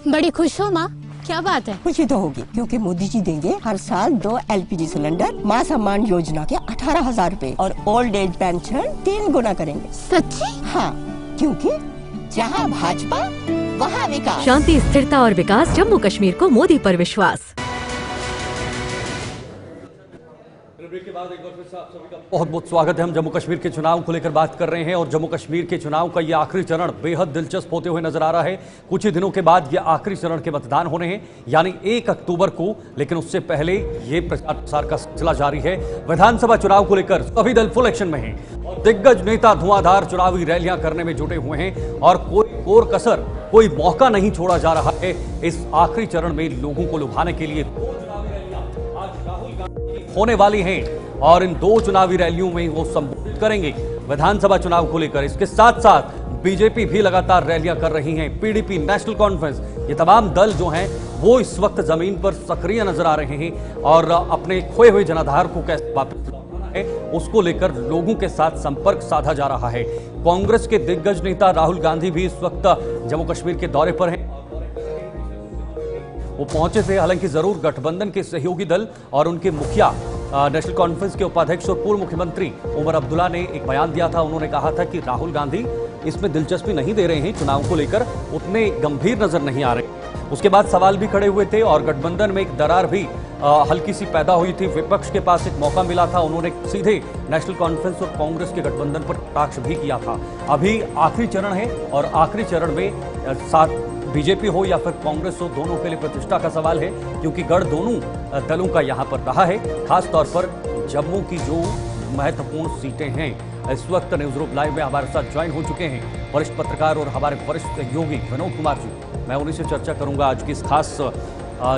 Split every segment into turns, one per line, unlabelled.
बड़ी खुश हो माँ, क्या बात है?
खुशी तो होगी क्योंकि मोदी जी देंगे हर साल 2 LPG सिलेंडर, माँ सम्मान योजना के 18,000 रूपए और ओल्ड एज पेंशन 3 गुना करेंगे।
सच्ची?
हाँ, क्योंकि जहाँ भाजपा वहाँ विकास।
शांति, स्थिरता और विकास, जम्मू कश्मीर को मोदी पर विश्वास।
के बाद एक बार फिर से आप सभी का बहुत बहुत स्वागत है। हम जम्मू कश्मीर के चुनाव को लेकर बात कर रहे हैं और जम्मू कश्मीर के चुनाव का ये आखिरी चरण बेहद दिलचस्प होते हुए नजर आ रहा है। कुछ ही दिनों के बाद ये आखिरी चरण के मतदान होने हैं, यानी 1 अक्टूबर को। लेकिन उससे पहले ये प्रचार प्रसार का सिलसिला जारी है। विधानसभा चुनाव को लेकर सभी दल फुल एक्शन में हैं और दिग्गज नेता धुआंधार चुनावी रैलियां करने में जुटे हुए हैं और कोई कसर, कोई मौका नहीं छोड़ा जा रहा है इस आखिरी चरण में लोगों को लुभाने के लिए। होने वाली हैं और इन 2 चुनावी रैलियों में वो संबोधित करेंगे विधानसभा चुनाव को लेकर। इसके साथ साथ बीजेपी भी लगातार रैलियां कर रही हैं, पीडीपी, नेशनल कॉन्फ्रेंस, ये तमाम दल जो हैं वो इस वक्त जमीन पर सक्रिय नजर आ रहे हैं और अपने खोए हुए जनाधार को कैसे वापस लाना है उसको लेकर लोगों के साथ संपर्क साधा जा रहा है। कांग्रेस के दिग्गज नेता राहुल गांधी भी इस वक्त जम्मू कश्मीर के दौरे पर हैं। वो पहुंचे थे, हालांकि जरूर गठबंधन के सहयोगी दल और उनके मुखिया नेशनल कॉन्फ्रेंस के उपाध्यक्ष और पूर्व मुख्यमंत्री उमर अब्दुल्ला ने एक बयान दिया था। उन्होंने कहा था कि राहुल गांधी इसमें दिलचस्पी नहीं दे रहे हैं, चुनाव को लेकर उतने गंभीर नजर नहीं आ रहे। उसके बाद सवाल भी खड़े हुए थे और गठबंधन में एक दरार भी हल्की सी पैदा हुई थी। विपक्ष के पास एक मौका मिला था, उन्होंने सीधे नेशनल कॉन्फ्रेंस और कांग्रेस के गठबंधन पर कटाक्ष भी किया था। अभी आखिरी चरण है और आखिरी चरण में साथ बीजेपी हो या फिर कांग्रेस हो, दोनों के लिए प्रतिष्ठा का सवाल है क्योंकि गढ़ दोनों दलों का यहां पर रहा है। खास तौर पर जम्मू की जो महत्वपूर्ण सीटें हैं, इस वक्त न्यूज ग्रुप लाइव में हमारे साथ ज्वाइन हो चुके हैं वरिष्ठ पत्रकार और हमारे वरिष्ठ सहयोगी विनोद कुमार जी। मैं उन्हीं से चर्चा करूंगा आज की इस खास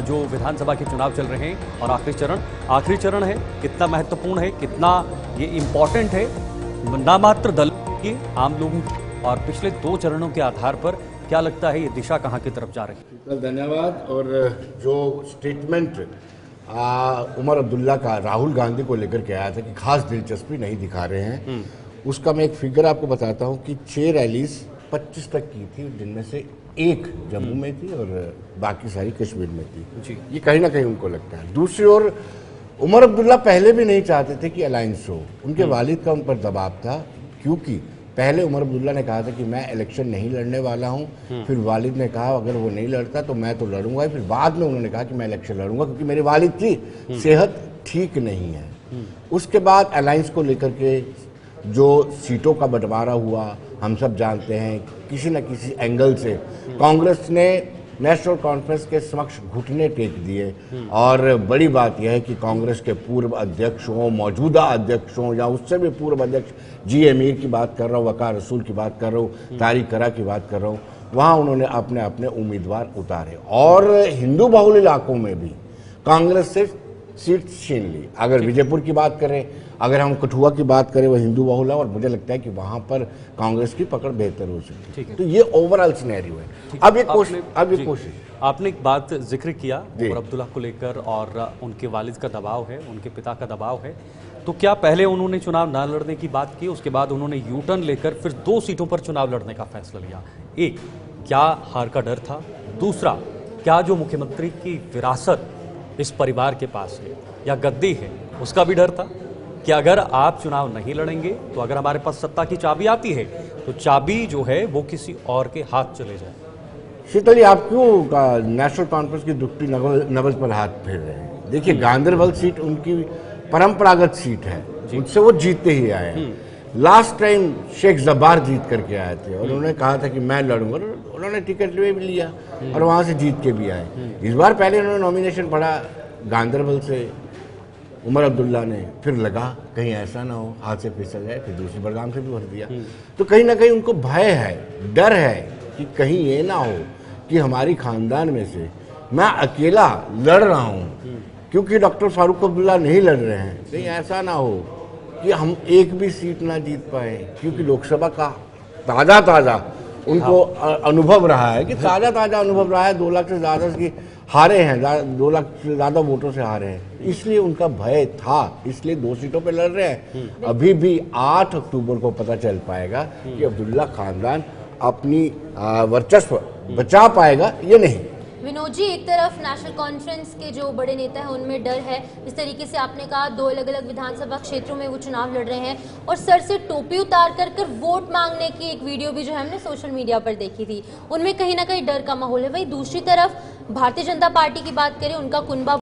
जो विधानसभा के चुनाव चल रहे हैं और आखिरी चरण है, कितना महत्वपूर्ण है, कितना ये इम्पोर्टेंट है नामात्र दल की, आम लोगों की, और पिछले 2 चरणों के आधार पर क्या लगता है ये दिशा कहाँ की तरफ जा रही है?
धन्यवाद। और जो स्टेटमेंट उमर अब्दुल्ला का राहुल गांधी को लेकर के आया था कि खास दिलचस्पी नहीं दिखा रहे हैं, उसका मैं एक फिगर आपको बताता हूं कि 6 रैलीज 25 तक की थी, जिनमें से 1 जम्मू में थी और बाकी सारी कश्मीर में थी जी। ये कहीं ना कहीं उनको लगता है। दूसरी ओर उमर अब्दुल्ला पहले भी नहीं चाहते थे कि अलायंस हो, उनके वालिद का उन पर दबाव था, क्योंकि पहले उमर अब्दुल्ला ने कहा था कि मैं इलेक्शन नहीं लड़ने वाला हूं, फिर वालिद ने कहा अगर वो नहीं लड़ता तो मैं तो लड़ूंगा, फिर बाद में उन्होंने कहा कि मैं इलेक्शन लड़ूंगा क्योंकि मेरे वालिद की सेहत ठीक नहीं है। उसके बाद अलायंस को लेकर के जो सीटों का बंटवारा हुआ हम सब जानते हैं, किसी न किसी एंगल से कांग्रेस ने नेशनल कॉन्फ्रेंस के समक्ष घुटने टेक दिए। और बड़ी बात यह है कि कांग्रेस के पूर्व अध्यक्ष हों, मौजूदा अध्यक्ष हों, या उससे भी पूर्व अध्यक्ष जी अमीर की बात कर रहा हूँ, वकार रसूल की बात कर रहा हूँ, तारिक करा की बात कर रहा हूँ, वहाँ उन्होंने अपने अपने उम्मीदवार उतारे और हिंदू बहुल इलाकों में भी कांग्रेस से सीट छीन ली। अगर विजयपुर की बात करें, अगर हम कठुआ की बात करें, वो हिंदू बहुल है और मुझे लगता है कि वहां पर कांग्रेस की पकड़ बेहतर हो सकती है। तो ये ओवरऑल सिनेरियो है। अब ये कोशिश
आपने एक बाट जिक्र किया उमर अब्दुल्ला को लेकर और उनके वालिद का दबाव है, उनके पिता का दबाव है, तो क्या पहले उन्होंने चुनाव न लड़ने की बात की, उसके बाद उन्होंने यू टर्न लेकर फिर 2 सीटों पर चुनाव लड़ने का फैसला लिया? एक, क्या हार का डर था? दूसरा, क्या जो मुख्यमंत्री की विरासत इस परिवार के पास है या गद्दी है उसका भी डर था कि अगर आप चुनाव नहीं लड़ेंगे तो अगर हमारे पास सत्ता की चाबी आती है तो चाबी जो है वो किसी और के हाथ चले जाए?
शीतल, आप क्यों नेशनल कॉन्फ्रेंस की दुखती नब्ज पर हाथ फेर रहे हैं? देखिए, गांधरबल सीट उनकी परंपरागत सीट है, उससे वो जीतते ही आए हैं। लास्ट टाइम शेख जब्बार जीत करके आए थे और उन्होंने कहा था कि मैं लड़ूंगा, उन्होंने टिकट ले भी लिया और वहां से जीत के भी आए। इस बार पहले उन्होंने नॉमिनेशन पढ़ा गांधरबल से उमर अब्दुल्ला ने, फिर लगा कहीं ऐसा ना हो हाथ से फिसल जाए, फिर दूसरी बड़गाम से भी भर दिया। तो कहीं ना कहीं उनको भय है, डर है कि कहीं ये ना हो कि हमारी खानदान में से मैं अकेला लड़ रहा हूँ क्योंकि डॉक्टर फारूक अब्दुल्ला नहीं लड़ रहे हैं, कहीं ऐसा ना हो कि हम एक भी सीट ना जीत पाए, क्योंकि लोकसभा का ताज़ा उनको अनुभव रहा है कि ताज़ा अनुभव रहा है, 2 लाख से ज़्यादा की हारे हैं, 2 लाख से ज़्यादा वोटों से हारे हैं, इसलिए उनका भय था, इसलिए 2 सीटों पे लड़ रहे हैं। अभी भी 8 अक्टूबर को पता चल पाएगा कि अब्दुल्ला खानदान अपनी वर्चस्व बचा पाएगा या नहीं।
विनोद जी, एक तरफ नेशनल कॉन्फ्रेंस के जो बड़े नेता हैं उनमें डर है, इस तरीके से आपने कहा 2 अलग-अलग विधानसभा क्षेत्रों में वो चुनाव लड़ रहे हैं और सर से टोपी उतार कर वोट मांगने की एक वीडियो भी जो है हमने सोशल मीडिया पर देखी थी, उनमें कहीं ना कहीं डर का माहौल है। वहीं दूसरी तरफ भारतीय जनता पार्टी की बात करें, उनका कुनबा